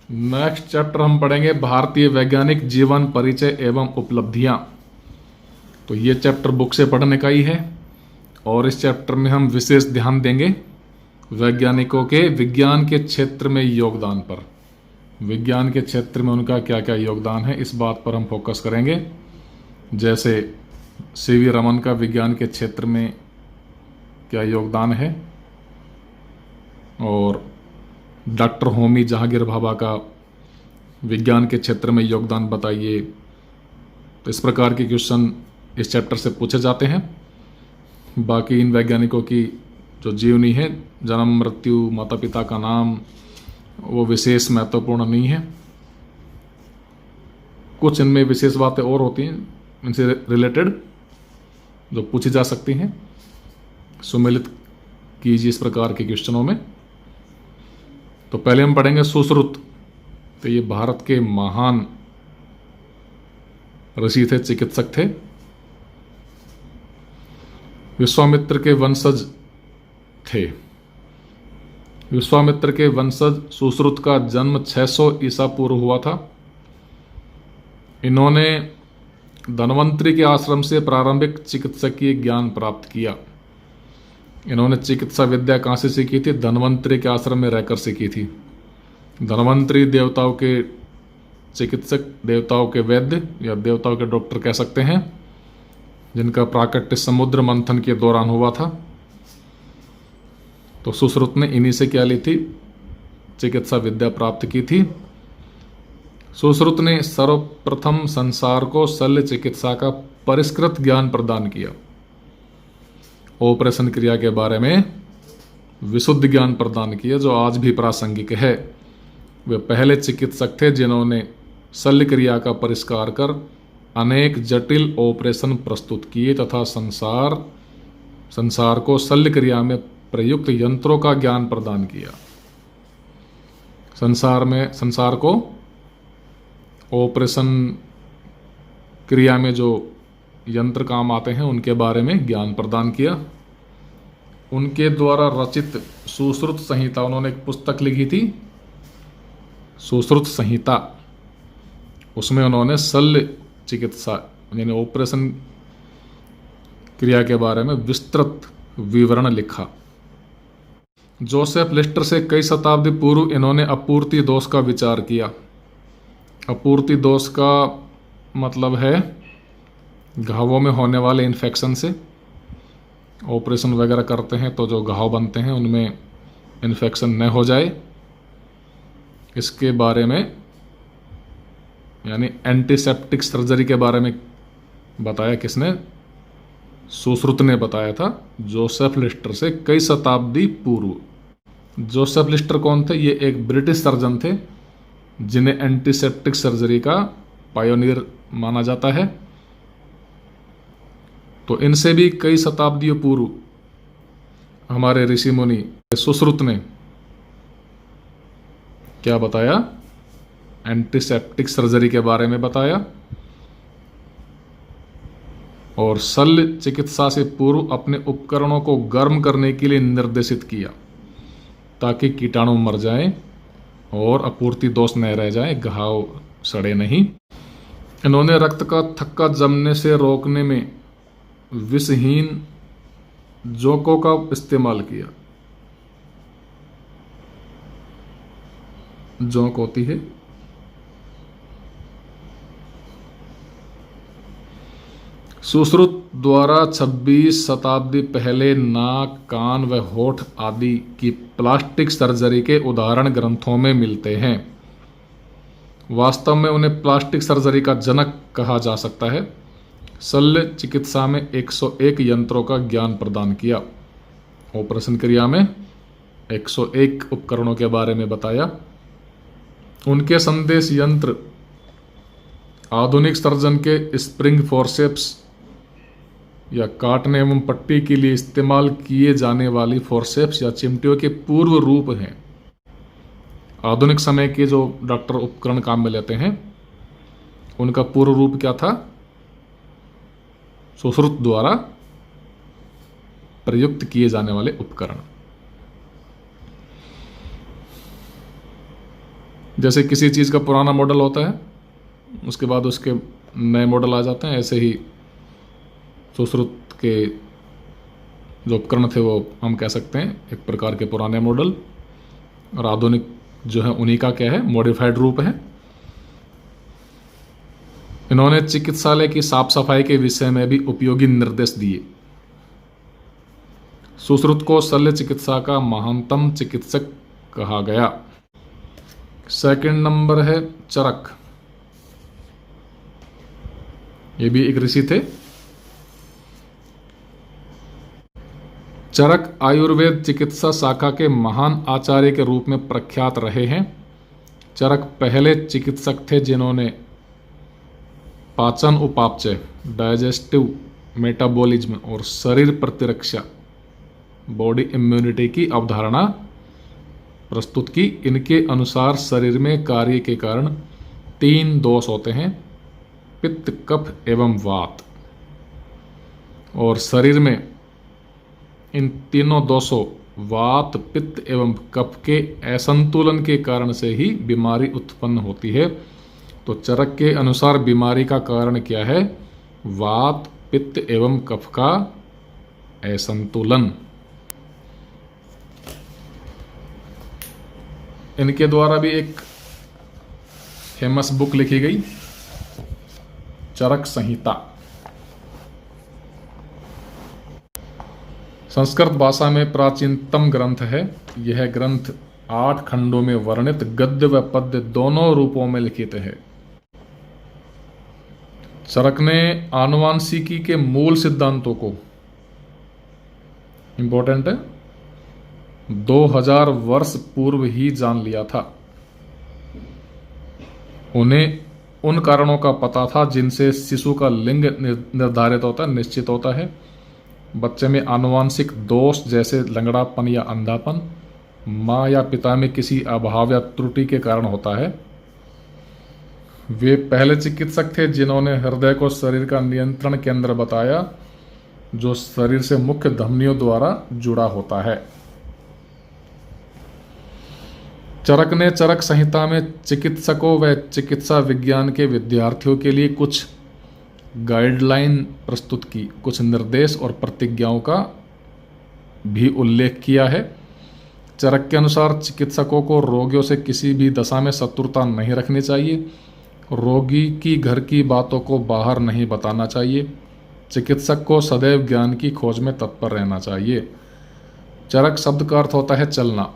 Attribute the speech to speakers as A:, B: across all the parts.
A: Next chapter हम पढ़ेंगे भारतीय वैज्ञानिक जीवन परिचय एवं उपलब्धियां। तो ये चैप्टर बुक से पढ़ने का ही है और इस चैप्टर में हम विशेष ध्यान देंगे वैज्ञानिकों के विज्ञान के क्षेत्र में योगदान पर। विज्ञान के क्षेत्र में उनका क्या क्या योगदान है, इस बात पर हम फोकस करेंगे। जैसे सीवी रमन का विज्ञान के क्षेत्र में क्या योगदान है और डॉक्टर होमी जहांगीर भाभा का विज्ञान के क्षेत्र में योगदान बताइए। तो इस प्रकार के क्वेश्चन इस चैप्टर से पूछे जाते हैं। बाकी इन वैज्ञानिकों की जो जीवनी है, जन्म मृत्यु माता पिता का नाम, वो विशेष महत्वपूर्ण नहीं है। कुछ इनमें विशेष बातें और होती हैं इनसे रिलेटेड जो पूछी जा सकती हैं। सुमेलित कीजिए इस प्रकार के क्वेश्चनों में। तो पहले हम पढ़ेंगे सुश्रुत। तो ये भारत के महान ऋषि थे, चिकित्सक थे, विश्वामित्र के वंशज थे। विश्वामित्र के वंशज सुश्रुत का जन्म 600 ईसा पूर्व हुआ था। इन्होंने धन्वंतरि के आश्रम से प्रारंभिक चिकित्सकीय ज्ञान प्राप्त किया। इन्होंने चिकित्सा विद्या कहाँ से सीखी थी? धन्वंतरि के आश्रम में रहकर सीखी थी। धन्वंतरि देवताओं के चिकित्सक, देवताओं के वैद्य या देवताओं के डॉक्टर कह सकते हैं, जिनका प्राकट्य समुद्र मंथन के दौरान हुआ था। तो सुश्रुत ने इन्हीं से क्या ली थी? चिकित्सा विद्या प्राप्त की थी। सुश्रुत ने सर्वप्रथम संसार को शल्य चिकित्सा का परिष्कृत ज्ञान प्रदान किया। ऑपरेशन क्रिया के बारे में विशुद्ध ज्ञान प्रदान किया जो आज भी प्रासंगिक है। वे पहले चिकित्सक थे जिन्होंने शल्य क्रिया का परिष्कार कर अनेक जटिल ऑपरेशन प्रस्तुत किए तथा संसार को शल्य क्रिया में प्रयुक्त यंत्रों का ज्ञान प्रदान किया। संसार को ऑपरेशन क्रिया में जो यंत्र काम आते हैं उनके बारे में ज्ञान प्रदान किया। उनके द्वारा रचित सुश्रुत संहिता, उन्होंने एक पुस्तक लिखी थी सुश्रुत संहिता। उसमें उन्होंने शल्य चिकित्सा यानी ऑपरेशन क्रिया के बारे में विस्तृत विवरण लिखा। जोसेफ लिस्टर से कई शताब्दी पूर्व इन्होंने अपूर्ति दोष का विचार किया। अपूर्ति दोष का मतलब है घावों में होने वाले इन्फेक्शन से। ऑपरेशन वगैरह करते हैं तो जो घाव बनते हैं उनमें इन्फेक्शन न हो जाए, इसके बारे में यानी एंटीसेप्टिक सर्जरी के बारे में बताया। किसने? सुश्रुत ने बताया था, जोसेफ लिस्टर से कई शताब्दी पूर्व। जोसेफ लिस्टर कौन थे? ये एक ब्रिटिश सर्जन थे जिन्हें एंटीसेप्टिक सर्जरी का पायोनियर माना जाता है। तो इनसे भी कई शताब्दियों पूर्व हमारे ऋषि मुनि सुश्रुत ने क्या बताया? एंटीसेप्टिक सर्जरी के बारे में बताया और शल्य चिकित्सा से पूर्व अपने उपकरणों को गर्म करने के लिए निर्देशित किया ताकि कीटाणु मर जाएं और अपूर्ति दोष न रह जाए, घाव सड़े नहीं। इन्होंने रक्त का थक्का जमने से रोकने में विषहीन जोंकों का इस्तेमाल किया। जोंक होती है सुश्रुत द्वारा 26 शताब्दी पहले नाक, कान व होठ आदि की प्लास्टिक सर्जरी के उदाहरण ग्रंथों में मिलते हैं। वास्तव में उन्हें प्लास्टिक सर्जरी का जनक कहा जा सकता है। शल्य चिकित्सा में 101 यंत्रों का ज्ञान प्रदान किया। ऑपरेशन क्रिया में 101 उपकरणों के बारे में बताया। उनके संदेश यंत्र आधुनिक सर्जन के स्प्रिंग फोर्सेप्स या काटने एवं पट्टी के लिए इस्तेमाल किए जाने वाली फोर्सेप्स या चिमटियों के पूर्व रूप हैं। आधुनिक समय के जो डॉक्टर उपकरण काम में लेते हैं उनका पूर्व रूप क्या था? सुश्रुत द्वारा प्रयुक्त किए जाने वाले उपकरण। जैसे किसी चीज़ का पुराना मॉडल होता है, उसके बाद उसके नए मॉडल आ जाते हैं, ऐसे ही सुश्रुत के जो उपकरण थे वो हम कह सकते हैं एक प्रकार के पुराने मॉडल, और आधुनिक जो है उन्हीं का क्या है, मॉडिफाइड रूप है। इन्होंने चिकित्सालय की साफ सफाई के विषय में भी उपयोगी निर्देश दिए। सुश्रुत को शल्य चिकित्सा का महानतम चिकित्सक कहा गया। सेकंड नंबर है चरक। ये भी एक ऋषि थे। चरक आयुर्वेद चिकित्सा शाखा के महान आचार्य के रूप में प्रख्यात रहे हैं। चरक पहले चिकित्सक थे जिन्होंने पाचन उपापचय, डाइजेस्टिव मेटाबॉलिज्म और शरीर प्रतिरक्षा, बॉडी इम्यूनिटी की अवधारणा प्रस्तुत की। इनके अनुसार शरीर में कार्य के कारण 3 दोष होते हैं, पित्त, कफ एवं वात, और शरीर में इन तीनों दोषों वात, पित्त एवं कफ के असंतुलन के कारण से ही बीमारी उत्पन्न होती है। तो चरक के अनुसार बीमारी का कारण क्या है? वात, पित्त एवं कफ का असंतुलन। इनके द्वारा भी एक फेमस बुक लिखी गई, चरक संहिता। संस्कृत भाषा में प्राचीनतम ग्रंथ है। यह ग्रंथ 8 खंडों में वर्णित गद्य व पद्य दोनों रूपों में लिखित है। चरक ने आनुवांशिकी के मूल सिद्धांतों को, इंपॉर्टेंट है, 2000 वर्ष पूर्व ही जान लिया था। उन्हें उन कारणों का पता था जिनसे शिशु का लिंग निर्धारित होता है, निश्चित होता है। बच्चे में आनुवांशिक दोष जैसे लंगड़ापन या अंधापन माँ या पिता में किसी अभाव या त्रुटि के कारण होता है। वे पहले चिकित्सक थे जिन्होंने हृदय को शरीर का नियंत्रण केंद्र बताया, जो शरीर से मुख्य धमनियों द्वारा जुड़ा होता है। चरक ने चरक संहिता में चिकित्सकों व चिकित्सा विज्ञान के विद्यार्थियों के लिए कुछ गाइडलाइन प्रस्तुत की, कुछ निर्देश और प्रतिज्ञाओं का भी उल्लेख किया है। चरक के अनुसार चिकित्सकों को रोगियों से किसी भी दशा में शत्रुता नहीं रखनी चाहिए। रोगी की घर की बातों को बाहर नहीं बताना चाहिए। चिकित्सक को सदैव ज्ञान की खोज में तत्पर रहना चाहिए। चरक शब्द का अर्थ होता है चलना।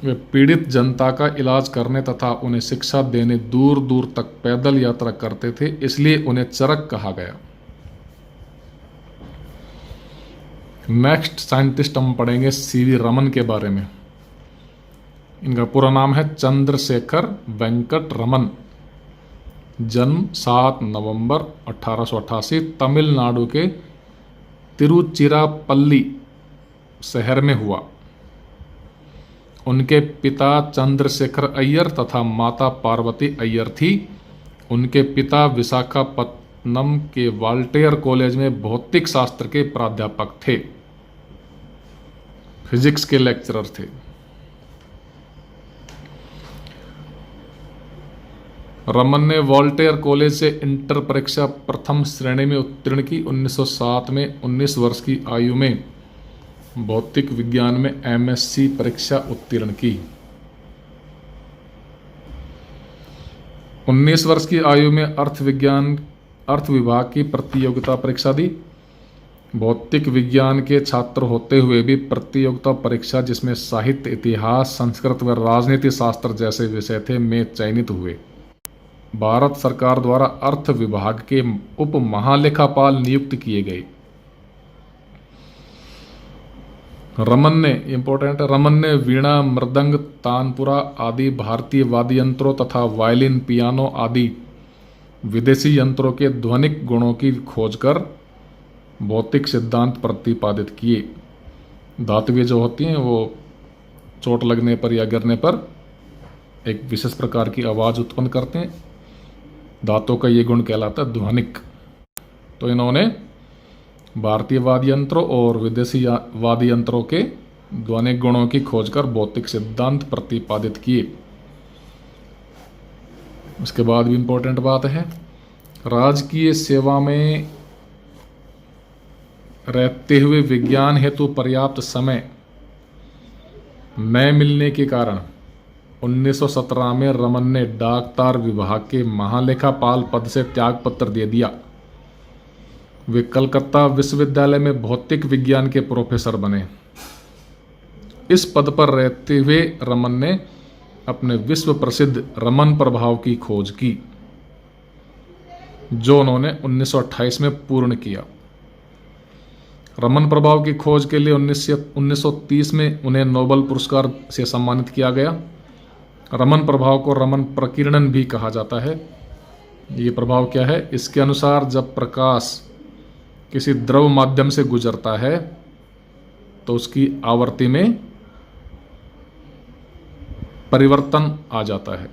A: वे पीड़ित जनता का इलाज करने तथा उन्हें शिक्षा देने दूर दूर तक पैदल यात्रा करते थे, इसलिए उन्हें चरक कहा गया। नेक्स्ट साइंटिस्ट हम पढ़ेंगे सीवी रमन के बारे में। इनका पूरा नाम है चंद्रशेखर वेंकट रमन। जन्म 7 नवंबर 1888 तमिलनाडु के तिरुचिरापल्ली शहर में हुआ। उनके पिता चंद्रशेखर अय्यर तथा माता पार्वती अय्यर थी। उनके पिता विशाखापत्तनम के वाल्टेयर कॉलेज में भौतिक शास्त्र के प्राध्यापक थे, फिजिक्स के लेक्चरर थे। रमन ने वॉल्टेयर कॉलेज से इंटर परीक्षा प्रथम श्रेणी में उत्तीर्ण की। 1907 में 19 वर्ष की आयु में भौतिक विज्ञान में एमएससी परीक्षा उत्तीर्ण की। 19 वर्ष की आयु में अर्थ विभाग की प्रतियोगिता परीक्षा दी। भौतिक विज्ञान के छात्र होते हुए भी प्रतियोगिता परीक्षा, जिसमें साहित्य, इतिहास, संस्कृत व राजनीति शास्त्र जैसे विषय थे, में चयनित हुए। भारत सरकार द्वारा अर्थ विभाग के उप महालेखापाल नियुक्त किए गए। रमन ने वीणा, मृदंग, तानपुरा आदि भारतीय वाद्य यंत्रों तथा वायलिन, पियानो आदि विदेशी यंत्रों के ध्वनिक गुणों की खोज कर भौतिक सिद्धांत प्रतिपादित किए। धातुएं जो होती हैं वो चोट लगने पर या गिरने पर एक विशेष प्रकार की आवाज़ उत्पन्न करते हैं। धातु का ये गुण कहलाता है ध्वनिक। तो इन्होंने भारतीय वाद्य यंत्रों और विदेशी वाद्य यंत्रों के ध्वनिक गुणों की खोज कर भौतिक सिद्धांत प्रतिपादित किए। उसके बाद भी इम्पोर्टेंट बात है, राजकीय सेवा में रहते हुए विज्ञान हेतु पर्याप्त समय न मिलने के कारण 1917 में रमन ने डाक तार विभाग के महालेखापाल पद से त्यागपत्र दे दिया। वे कलकत्ता विश्वविद्यालय में भौतिक विज्ञान के प्रोफेसर बने। इस पद पर रहते हुए रमन ने अपने विश्व प्रसिद्ध रमन प्रभाव की खोज की, जो उन्होंने 1928 में पूर्ण किया। रमन प्रभाव की खोज के लिए 1930 में उन्हें नोबेल पुरस्कार से सम्मानित किया गया। रमन प्रभाव को रमन प्रकीर्णन भी कहा जाता है। ये प्रभाव क्या है? इसके अनुसार जब प्रकाश किसी द्रव माध्यम से गुजरता है तो उसकी आवृत्ति में परिवर्तन आ जाता है।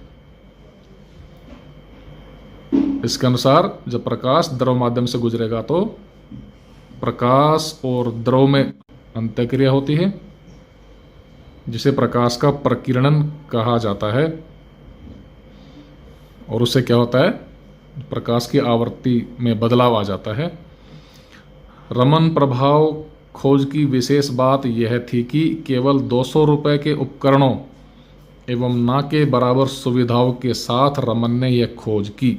A: इसके अनुसार जब प्रकाश द्रव माध्यम से गुजरेगा तो प्रकाश और द्रव में अंतःक्रिया होती है, जिसे प्रकाश का प्रकीर्णन कहा जाता है। और उससे क्या होता है? प्रकाश की आवृत्ति में बदलाव आ जाता है। रमन प्रभाव खोज की विशेष बात यह थी कि केवल 200 रुपये के उपकरणों एवं ना के बराबर सुविधाओं के साथ रमन ने यह खोज की।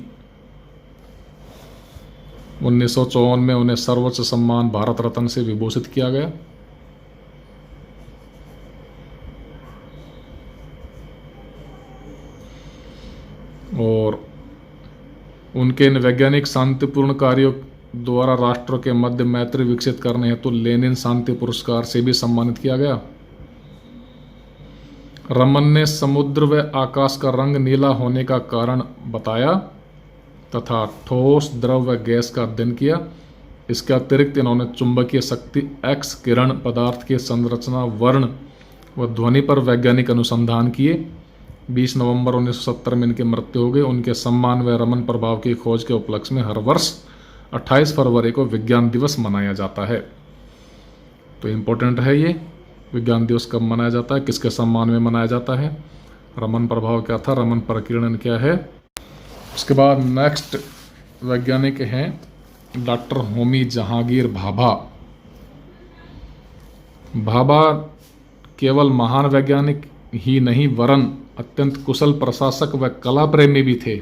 A: 1954 में उन्हें सर्वोच्च सम्मान भारत रत्न से विभूषित किया गया। और उनके इन वैज्ञानिक शांतिपूर्ण कार्यों द्वारा राष्ट्रों के मध्य मैत्री विकसित करने हेतु लेनिन शांति पुरस्कार से भी सम्मानित किया गया। रमन ने समुद्र व आकाश का रंग नीला होने का कारण बताया तथा ठोस, द्रव व गैस का अध्ययन किया। इसके अतिरिक्त इन्होंने चुंबकीय शक्ति, एक्स किरण, पदार्थ की संरचना, वर्ण व ध्वनि पर वैज्ञानिक अनुसंधान किए। 20 नवंबर 1970 में इनकी मृत्यु हो गई। उनके सम्मान व रमन प्रभाव की खोज के उपलक्ष्य में हर वर्ष 28 फरवरी को विज्ञान दिवस मनाया जाता है। तो इम्पोर्टेंट है ये, विज्ञान दिवस कब मनाया जाता है, किसके सम्मान में मनाया जाता है, रमन प्रभाव क्या था, रमन प्रकीर्णन क्या है। उसके बाद नेक्स्ट वैज्ञानिक हैं डॉक्टर होमी जहांगीर भाभा। भाभा केवल महान वैज्ञानिक ही नहीं वरन अत्यंत कुशल प्रशासक व कला प्रेमी भी थे।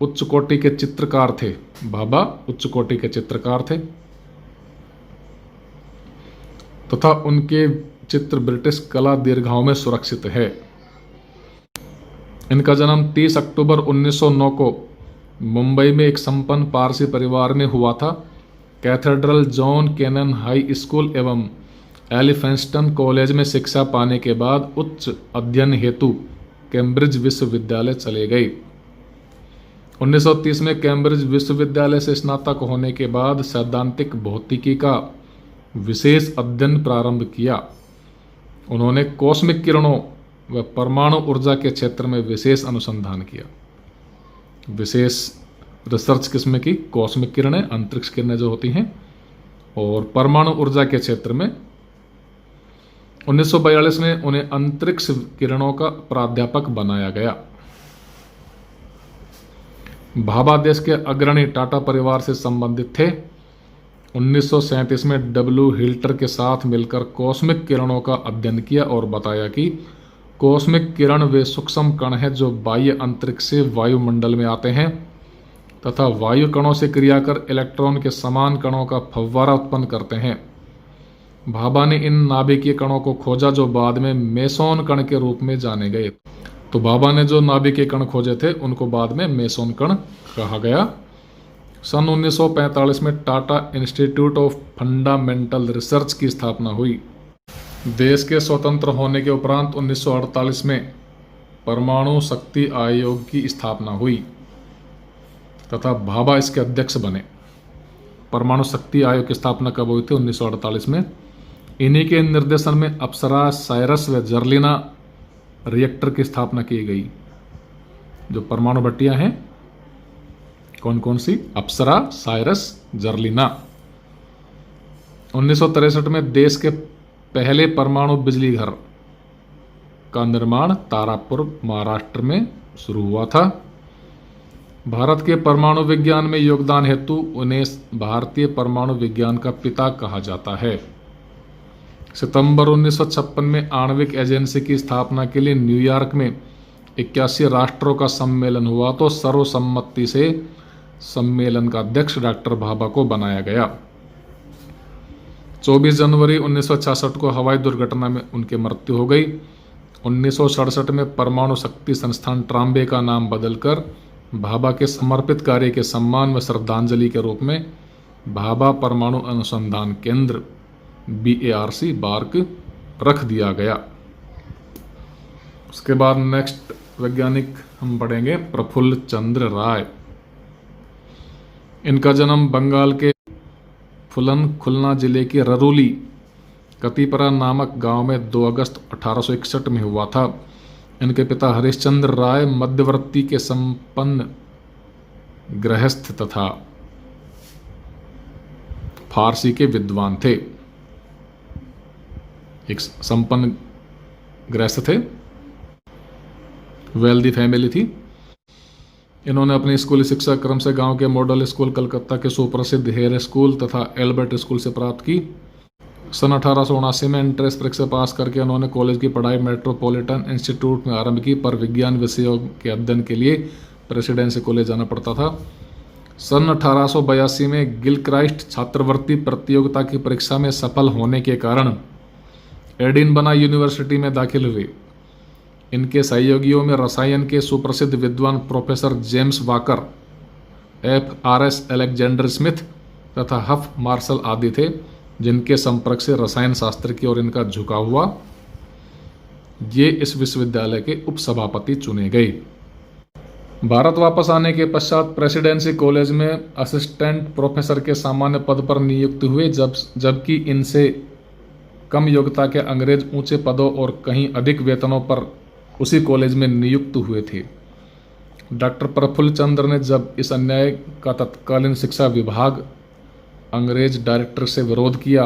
A: उच्च कोटि के चित्रकार थे। भाभा उच्च कोटि के चित्रकार थे तथा उनके चित्र ब्रिटिश कला दीर्घाओं में सुरक्षित है। इनका जन्म 30 अक्टूबर 1909 को मुंबई में एक संपन्न पारसी परिवार में हुआ था। Cathedral John Connon high school एवं एलिफेंस्टन कॉलेज में शिक्षा पाने के बाद उच्च अध्ययन हेतु कैम्ब्रिज विश्वविद्यालय चले गए। 1930 में कैम्ब्रिज विश्वविद्यालय से स्नातक होने के बाद सैद्धांतिक भौतिकी का विशेष अध्ययन प्रारंभ किया। उन्होंने कॉस्मिक किरणों व परमाणु ऊर्जा के क्षेत्र में विशेष अनुसंधान किया। विशेष रिसर्च किसमें की? कॉस्मिक किरणें, अंतरिक्ष किरणें जो होती हैं, और परमाणु ऊर्जा के क्षेत्र में। 1942 में उन्हें अंतरिक्ष किरणों का प्राध्यापक बनाया गया। भाभा देश के अग्रणी टाटा परिवार से संबंधित थे। 1937 में डब्ल्यू हिल्टर के साथ मिलकर कॉस्मिक किरणों का अध्ययन किया और बताया कि कॉस्मिक किरण वे सूक्ष्म कण हैं जो बाह्य अंतरिक्ष से वायुमंडल में आते हैं तथा वायु कणों से क्रिया कर इलेक्ट्रॉन के समान कणों का फव्वारा उत्पन्न करते हैं। भाभा ने इन नाभिकीय कणों को खोजा जो बाद में मेसोन कण के रूप में जाने गए। तो भाभा ने जो नाभिकीय कण खोजे थे उनको बाद में मेसोन कण कहा गया। सन 1945 में Tata institute of fundamental research की स्थापना हुई। देश के स्वतंत्र होने के उपरांत 1948 में परमाणु शक्ति आयोग की स्थापना हुई तथा भाभा इसके अध्यक्ष बने। परमाणु शक्ति आयोग की स्थापना कब हुई थी? 1948 में। इन्हीं के निर्देशन में अप्सरा, साइरस व जर्लिना रिएक्टर की स्थापना की गई। जो परमाणु भट्टियां हैं कौन कौन सी? अप्सरा, साइरस, जर्लिना। 1963 में देश के पहले परमाणु बिजली घर का निर्माण तारापुर, महाराष्ट्र में शुरू हुआ था। भारत के परमाणु विज्ञान में योगदान हेतु उन्हें भारतीय परमाणु विज्ञान का पिता कहा जाता है। सितंबर 1956 में आणविक एजेंसी की स्थापना के लिए न्यूयॉर्क में 81 राष्ट्रों का सम्मेलन हुआ तो सर्वसम्मति से सम्मेलन का अध्यक्ष डॉक्टर भाभा को बनाया गया। 24 जनवरी 1966 को हवाई दुर्घटना में उनकी मृत्यु हो गई। 1967 में परमाणु शक्ति संस्थान ट्राम्बे का नाम बदलकर भाभा के समर्पित कार्य के सम्मान व श्रद्धांजलि के रूप में भाभा परमाणु अनुसंधान केंद्र BARC बार्क रख दिया गया। उसके बाद नेक्स्ट वैज्ञानिक हम पढ़ेंगे प्रफुल्ल चंद्र राय। इनका जन्म बंगाल के फुलन खुलना जिले के ररूली कतिपरा नामक गांव में 2 अगस्त 1861 में हुआ था। इनके पिता हरिश्चंद्र राय मध्यवर्ती के संपन्न गृहस्थ तथा फारसी के विद्वान थे। एक संपन्न गृहस्थ थे, वेल्दी फैमिली थी। इन्होंने अपनी स्कूली शिक्षा क्रम से गांव के मॉडल स्कूल कलकत्ता के सुप्रसिद्ध हेयर स्कूल तथा एल्बर्ट स्कूल से प्राप्त की। सन 1879 में एंट्रेंस परीक्षा पास करके उन्होंने कॉलेज की पढ़ाई मेट्रोपॉलिटन इंस्टीट्यूट में आरंभ की, पर विज्ञान विषयों के अध्ययन के लिए प्रेसिडेंसी कॉलेज जाना पड़ता था। सन 1882 में गिलक्राइस्ट छात्रवृत्ति प्रतियोगिता की परीक्षा में सफल होने के कारण एडिनबरा यूनिवर्सिटी में दाखिल हुए। इनके सहयोगियों में रसायन के सुप्रसिद्ध विद्वान professor James walker, FRS Alexander Smith तथा हफ मार्शल आदि थे, जिनके संपर्क से रसायन शास्त्र की ओर इनका झुकाव हुआ। ये इस विश्वविद्यालय के उपसभापति चुने गए। भारत वापस आने के पश्चात प्रेसिडेंसी कॉलेज में असिस्टेंट प्रोफेसर के सामान्य पद पर नियुक्त हुए, जबकि इनसे कम योग्यता के अंग्रेज ऊंचे पदों और कहीं अधिक वेतनों पर उसी कॉलेज में नियुक्त हुए थे। डॉक्टर प्रफुल्ल चंद्र ने जब इस अन्याय का तत्कालीन शिक्षा विभाग अंग्रेज डायरेक्टर से विरोध किया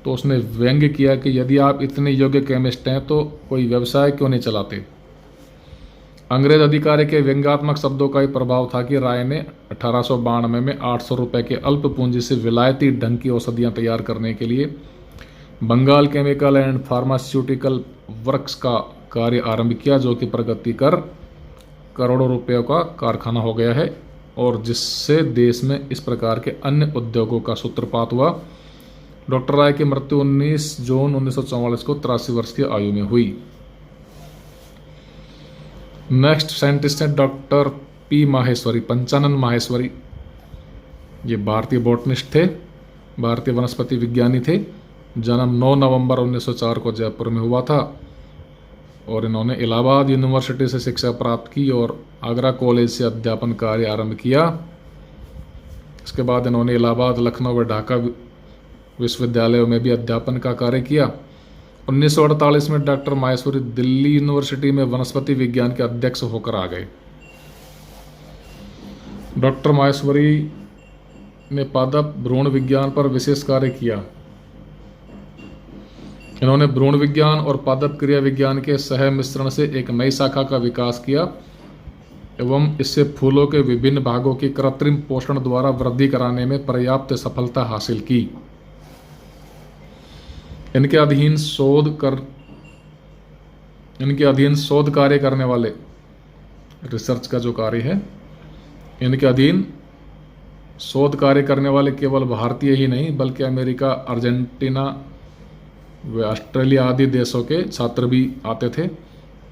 A: तो उसने व्यंग्य किया कि यदि आप इतने योग्य केमिस्ट हैं तो कोई व्यवसाय क्यों नहीं चलाते। अंग्रेज अधिकारी के व्यंग्यात्मक शब्दों का ही प्रभाव था कि राय ने 1892 में 800 रुपये के अल्प पूंजी से विलायती ढंग की औषधियाँ तैयार करने के लिए Bengal chemical and pharmaceutical works का कार्य आरंभ किया, जो कि प्रगति कर करोड़ों रुपयों का कारखाना हो गया है और जिससे देश में इस प्रकार के अन्य उद्योगों का सूत्रपात हुआ। डॉक्टर राय की मृत्यु 19 जून 1944 को 83 वर्ष की आयु में हुई। नेक्स्ट साइंटिस्ट है डॉक्टर P माहेश्वरी, पंचानन माहेश्वरी। ये भारतीय बॉटनिस्ट थे, भारतीय वनस्पति विज्ञानी थे। जन्म 9 नवंबर 1904 को जयपुर में हुआ था और इन्होंने इलाहाबाद यूनिवर्सिटी से शिक्षा प्राप्त की और आगरा कॉलेज से अध्यापन कार्य आरंभ किया। इसके बाद इन्होंने इलाहाबाद, लखनऊ व ढाका विश्वविद्यालयों में भी अध्यापन का कार्य किया। 1948 में डॉक्टर माहेश्वरी दिल्ली यूनिवर्सिटी में वनस्पति विज्ञान के अध्यक्ष होकर आ गए। डॉक्टर माहेश्वरी ने पादप भ्रूण विज्ञान पर विशेष कार्य किया। इन्होंने भ्रूण विज्ञान और पादप क्रिया विज्ञान के सह मिश्रण से एक नई शाखा का विकास किया एवं इससे फूलों के विभिन्न भागों की कृत्रिम पोषण द्वारा वृद्धि कराने में पर्याप्त सफलता हासिल की। इनके अधीन शोध कार्य करने वाले, रिसर्च का जो कार्य है, इनके अधीन शोध कार्य करने वाले केवल भारतीय ही नहीं बल्कि अमेरिका, अर्जेंटीना व ऑस्ट्रेलिया आदि देशों के छात्र भी आते थे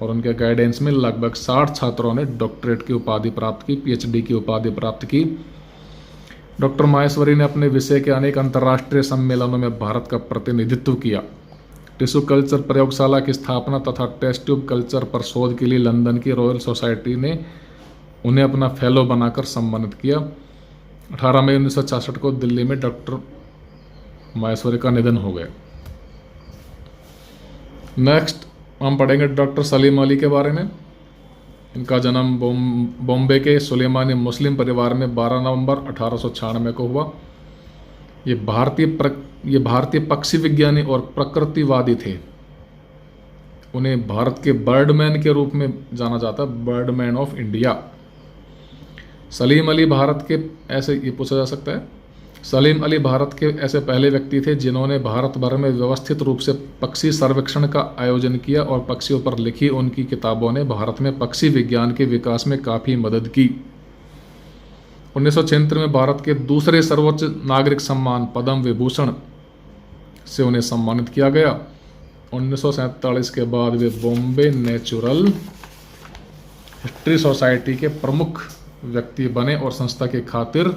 A: और उनके गाइडेंस में लगभग 60 छात्रों ने डॉक्टरेट की उपाधि प्राप्त की, PhD की उपाधि प्राप्त की। डॉक्टर माहेश्वरी ने अपने विषय के अनेक अंतर्राष्ट्रीय सम्मेलनों में भारत का प्रतिनिधित्व किया। टिश्यू कल्चर प्रयोगशाला की स्थापना तथा टेस्ट ट्यूब कल्चर पर शोध के लिए लंदन की रॉयल सोसाइटी ने उन्हें अपना फेलो बनाकर सम्मानित किया। 18 मई 1966 को दिल्ली में डॉक्टर माहेश्वरी का निधन हो गया। नेक्स्ट हम पढ़ेंगे डॉक्टर सलीम अली के बारे में। इनका जन्म बॉम्बे के सुलेमानी मुस्लिम परिवार में 12 नवंबर 1896 को हुआ। ये भारतीय पक्षी विज्ञानी और प्रकृतिवादी थे। उन्हें भारत के बर्डमैन के रूप में जाना जाता है, Birdman of India. Salim Ali Bharat के ऐसे ये पूछा जा सकता है, सलीम अली भारत के ऐसे पहले व्यक्ति थे जिन्होंने भारत भर में व्यवस्थित रूप से पक्षी सर्वेक्षण का आयोजन किया और पक्षियों पर लिखी उनकी किताबों ने भारत में पक्षी विज्ञान के विकास में काफ़ी मदद की। 1976 में भारत के दूसरे सर्वोच्च नागरिक सम्मान पद्म विभूषण से उन्हें सम्मानित किया गया। 1947 के बाद वे बॉम्बे नेचुरल हिस्ट्री सोसाइटी के प्रमुख व्यक्ति बने और संस्था के खातिर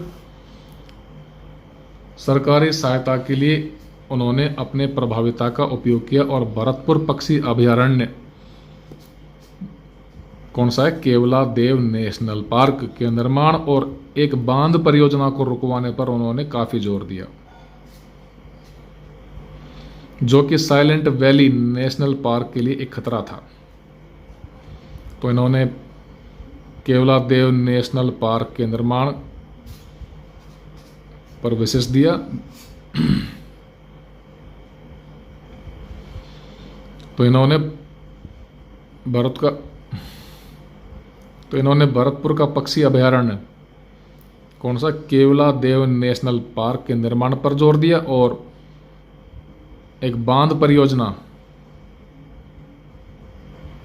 A: सरकारी सहायता के लिए उन्होंने अपने प्रभाविता का उपयोग किया और भरतपुर पक्षी अभयारण्य, कौन सा है, केवला देव नेशनल पार्क के निर्माण और एक बांध परियोजना को रुकवाने पर उन्होंने काफी जोर दिया, जो कि साइलेंट वैली नेशनल पार्क के लिए एक खतरा था। तो इन्होंने केवला देव नेशनल पार्क के निर्माण पर विशेष दिया। तो इन्होंने भरतपुर का पक्षी अभयारण्य, कौन सा, केवला देव नेशनल पार्क के निर्माण पर जोर दिया और एक बांध परियोजना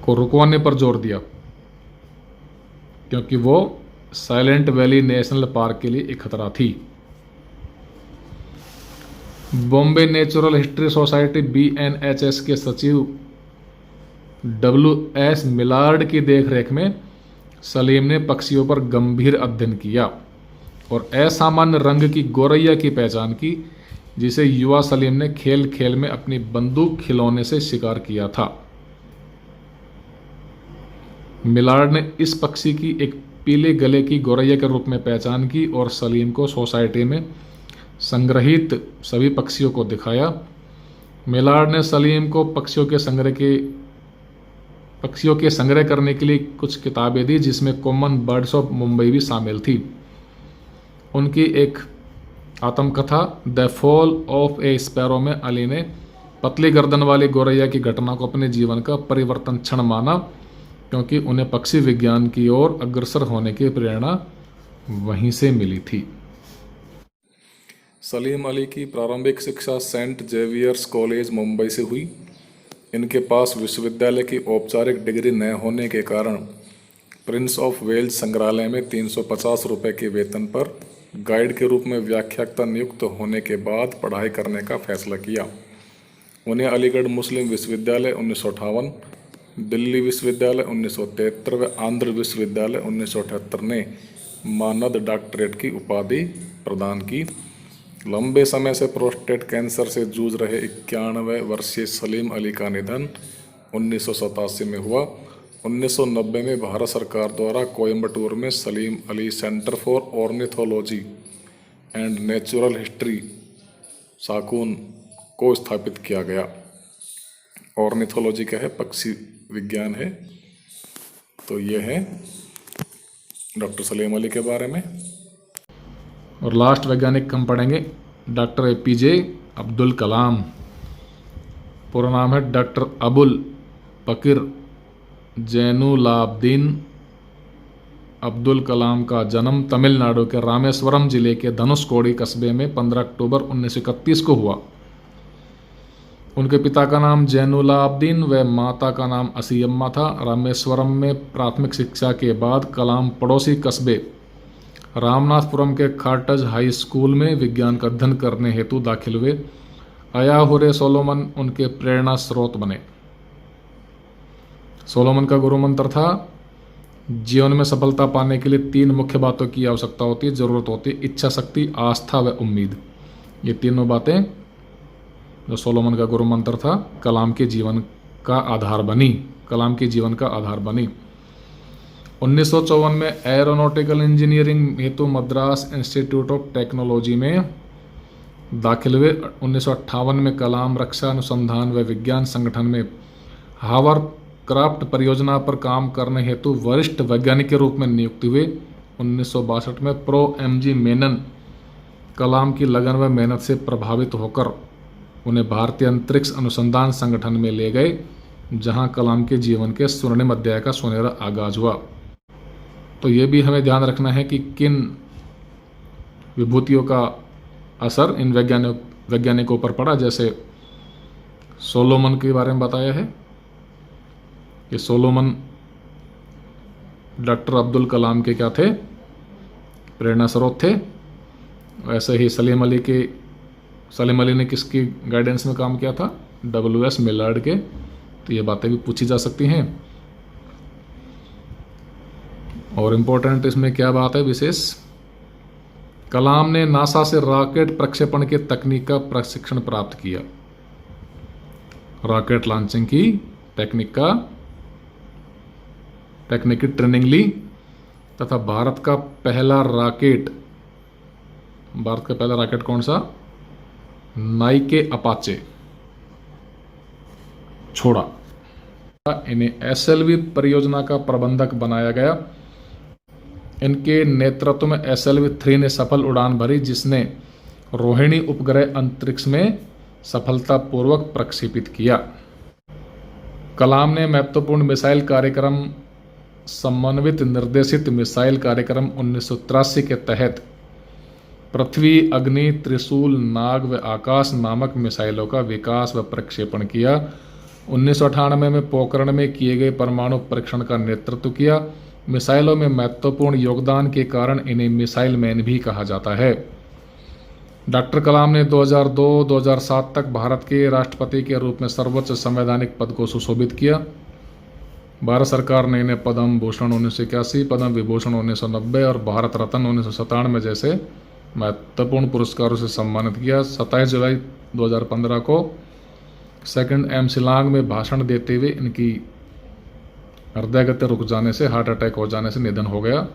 A: को रुकवाने पर जोर दिया, क्योंकि वो साइलेंट वैली नेशनल पार्क के लिए एक खतरा थी। Bombay natural history society BNHS के सचिव WS मिलार्ड की देखरेख में सलीम ने पक्षियों पर गंभीर अध्ययन किया और असामान्य रंग की गोरैया की पहचान की, जिसे युवा सलीम ने खेल खेल में अपनी बंदूक खिलौने से शिकार किया था। मिलार्ड ने इस पक्षी की एक पीले गले की गोरैया के रूप में पहचान की और सलीम को सोसाइटी में संग्रहित सभी पक्षियों को दिखाया। मिलार्ड ने सलीम को पक्षियों के संग्रह करने के लिए कुछ किताबें दी, जिसमें कॉमन बर्ड्स ऑफ मुंबई भी शामिल थी। उनकी एक आत्मकथा the fall of A sparrow में अली ने पतली गर्दन वाली गोरैया की घटना को अपने जीवन का परिवर्तन क्षण माना, क्योंकि उन्हें पक्षी विज्ञान की ओर अग्रसर होने की प्रेरणा वहीं से मिली थी। सलीम अली की प्रारंभिक शिक्षा सेंट जेवियर्स कॉलेज मुंबई से हुई। इनके पास विश्वविद्यालय की औपचारिक डिग्री न होने के कारण प्रिंस ऑफ वेल्स संग्रहालय में 350 रुपये के वेतन पर गाइड के रूप में व्याख्याता नियुक्त होने के बाद पढ़ाई करने का फैसला किया। उन्हें अलीगढ़ मुस्लिम विश्वविद्यालय 1958, दिल्ली विश्वविद्यालय 1973 व आंध्र विश्वविद्यालय 1978 ने मानद डॉक्टरेट की उपाधि प्रदान की। लंबे समय से प्रोस्टेट कैंसर से जूझ रहे 91 वर्षीय सलीम अली का निधन 1987 में हुआ। 1990 में भारत सरकार द्वारा कोयम्बटूर में Salim Ali centre for ornithology and natural history साकून को स्थापित किया गया। ऑर्निथोलॉजी क्या है, पक्षी विज्ञान है। तो ये है डॉक्टर सलीम अली के बारे में। और लास्ट वैज्ञानिक हम पढ़ेंगे डॉक्टर APJ अब्दुल कलाम। पूरा नाम है डॉक्टर अबुल बकीर जैनुलाब्दीन अब्दुल कलाम का जन्म तमिलनाडु के रामेश्वरम जिले के धनुषकोडी कस्बे में 15 अक्टूबर 1931 को हुआ। उनके पिता का नाम जैनुलाब्दीन व माता का नाम असीयम्मा था। रामेश्वरम में प्राथमिक शिक्षा के बाद कलाम पड़ोसी कस्बे रामनाथपुरम के खाटज हाई स्कूल में विज्ञान का अध्ययन करने हेतु दाखिल हुए। अयाहुरे सोलोमन उनके प्रेरणा स्रोत बने। सोलोमन का गुरु मंत्र था, जीवन में सफलता पाने के लिए 3 मुख्य बातों की आवश्यकता होती है, जरूरत होती है, इच्छा शक्ति, आस्था व उम्मीद। ये तीनों बातें जो सोलोमन का गुरु मंत्र था कलाम के जीवन का आधार बनी। 1954 में एरोनॉटिकल इंजीनियरिंग हेतु मद्रास इंस्टीट्यूट ऑफ टेक्नोलॉजी में दाखिल हुए। 1958 में कलाम रक्षा अनुसंधान व विज्ञान संगठन में हावर क्राफ्ट परियोजना पर काम करने हेतु वरिष्ठ वैज्ञानिक के रूप में नियुक्त हुए। 1962 में प्रो MG मेनन कलाम की लगन व मेहनत से प्रभावित होकर उन्हें भारतीय अंतरिक्ष अनुसंधान संगठन में ले गए, जहां कलाम के जीवन के स्वर्णिम अध्याय का सुनहरा आगाज हुआ। तो ये भी हमें ध्यान रखना है कि किन विभूतियों का असर इन वैज्ञानिकों पर पड़ा। जैसे सोलोमन के बारे में बताया है कि सोलोमन डॉक्टर अब्दुल कलाम के क्या थे, प्रेरणा स्रोत थे। वैसे ही सलीम अली ने किसकी गाइडेंस में काम किया था, WS मिलार्ड के। तो ये बातें भी पूछी जा सकती हैं। और इम्पोर्टेंट इसमें क्या बात है विशेष, कलाम ने नासा से रॉकेट प्रक्षेपण के तकनीक का प्रशिक्षण प्राप्त किया। रॉकेट लॉन्चिंग की टेक्निक की ट्रेनिंग ली तथा भारत का पहला रॉकेट कौन सा, नाइके अपाचे छोड़ा। इन्हें SLV परियोजना का प्रबंधक बनाया गया। इनके नेतृत्व में SLV-3 ने सफल उड़ान भरी, जिसने रोहिणी उपग्रह अंतरिक्ष में सफलतापूर्वक प्रक्षेपित किया। कलाम ने महत्वपूर्ण मिसाइल कार्यक्रम समन्वित निर्देशित मिसाइल कार्यक्रम 1983 के तहत पृथ्वी, अग्नि, त्रिशूल, नाग व आकाश नामक मिसाइलों का विकास व प्रक्षेपण किया। 1998 में पोखरण में किए गए परमाणु परीक्षण का नेतृत्व किया। मिसाइलों में महत्वपूर्ण योगदान के कारण इन्हें मिसाइल मैन भी कहा जाता है। डॉक्टर कलाम ने 2002-2007 तक भारत के राष्ट्रपति के रूप में सर्वोच्च संवैधानिक पद को सुशोभित किया। भारत सरकार ने इन्हें पद्म भूषण 1981, पद्म विभूषण 1990 और भारत रत्न 1997 जैसे महत्वपूर्ण पुरस्कारों से सम्मानित किया। 27 जुलाई 2015 को 2nd M शिलांग में भाषण देते हुए इनकी हृदय गति रुक जाने से, हार्ट अटैक हो जाने से निधन हो गया।